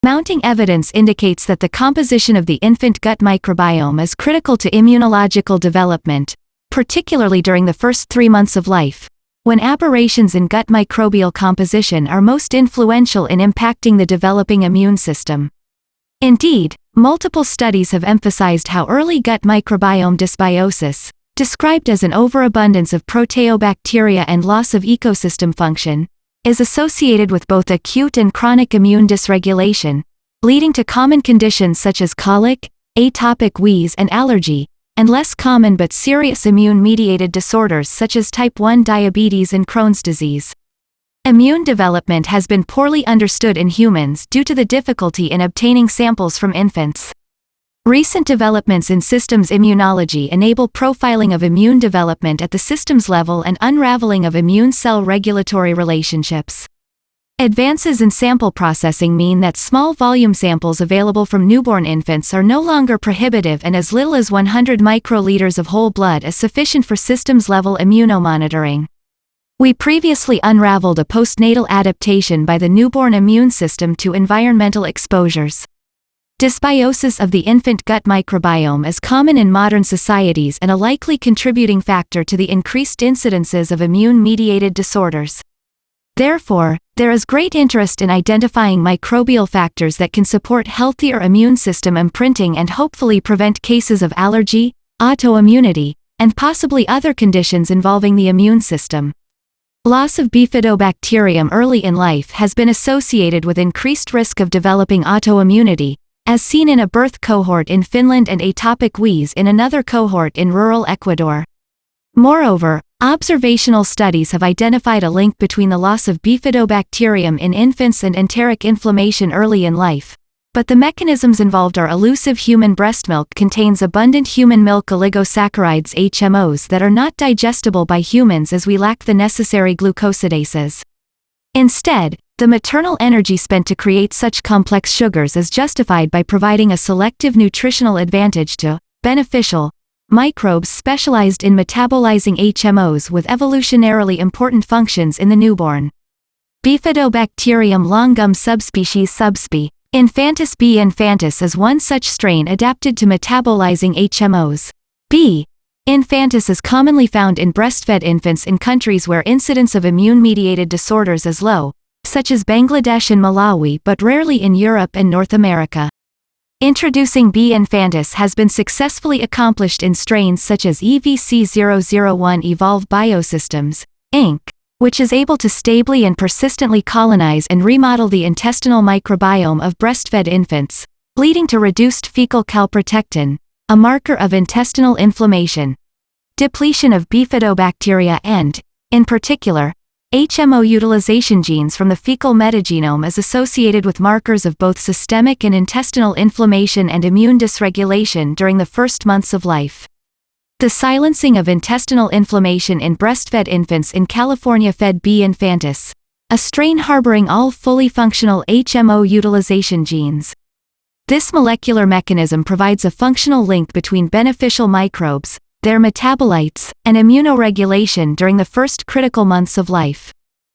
Mounting evidence indicates that the composition of the infant gut microbiome is critical to immunological development, particularly during the first 3 months of life, when aberrations in gut microbial composition are most influential in impacting the developing immune system. Indeed, multiple studies have emphasized how early gut microbiome dysbiosis, described as an overabundance of proteobacteria and loss of ecosystem function, is associated with both acute and chronic immune dysregulation, leading to common conditions such as colic, atopic wheeze and allergy, and less common but serious immune-mediated disorders such as type 1 diabetes and Crohn's disease. Immune development has been poorly understood in humans due to the difficulty in obtaining samples from infants. Recent developments in systems immunology enable profiling of immune development at the systems level and unraveling of immune cell regulatory relationships. Advances in sample processing mean that small volume samples available from newborn infants are no longer prohibitive, and as little as 100 microliters of whole blood is sufficient for systems-level immunomonitoring. We previously unraveled a postnatal adaptation by the newborn immune system to environmental exposures. Dysbiosis of the infant gut microbiome is common in modern societies and a likely contributing factor to the increased incidences of immune-mediated disorders. Therefore, there is great interest in identifying microbial factors that can support healthier immune system imprinting and hopefully prevent cases of allergy, autoimmunity, and possibly other conditions involving the immune system. Loss of Bifidobacterium early in life has been associated with increased risk of developing autoimmunity, as seen in a birth cohort in Finland and atopic wheeze in another cohort in rural Ecuador. Moreover, observational studies have identified a link between the loss of Bifidobacterium in infants and enteric inflammation early in life, but the mechanisms involved are elusive. Human breast milk contains abundant human milk oligosaccharides HMOs that are not digestible by humans as we lack the necessary glucosidases. Instead, the maternal energy spent to create such complex sugars is justified by providing a selective nutritional advantage to beneficial microbes specialized in metabolizing HMOs with evolutionarily important functions in the newborn. Bifidobacterium longum subspecies infantis B. infantis is one such strain adapted to metabolizing HMOs. B. infantis is commonly found in breastfed infants in countries where incidence of immune-mediated disorders is low, such as Bangladesh and Malawi, but rarely in Europe and North America. Introducing B. infantis has been successfully accomplished in strains such as EVC001 Evolve Biosystems, Inc., which is able to stably and persistently colonize and remodel the intestinal microbiome of breastfed infants, leading to reduced fecal calprotectin, a marker of intestinal inflammation, depletion of bifidobacteria and, in particular, HMO-utilization genes from the fecal metagenome is associated with markers of both systemic and intestinal inflammation and immune dysregulation during the first months of life. The silencing of intestinal inflammation in breastfed infants in California fed B. infantis, a strain harboring all fully functional HMO-utilization genes. This molecular mechanism provides a functional link between beneficial microbes, their metabolites, and immunoregulation during the first critical months of life.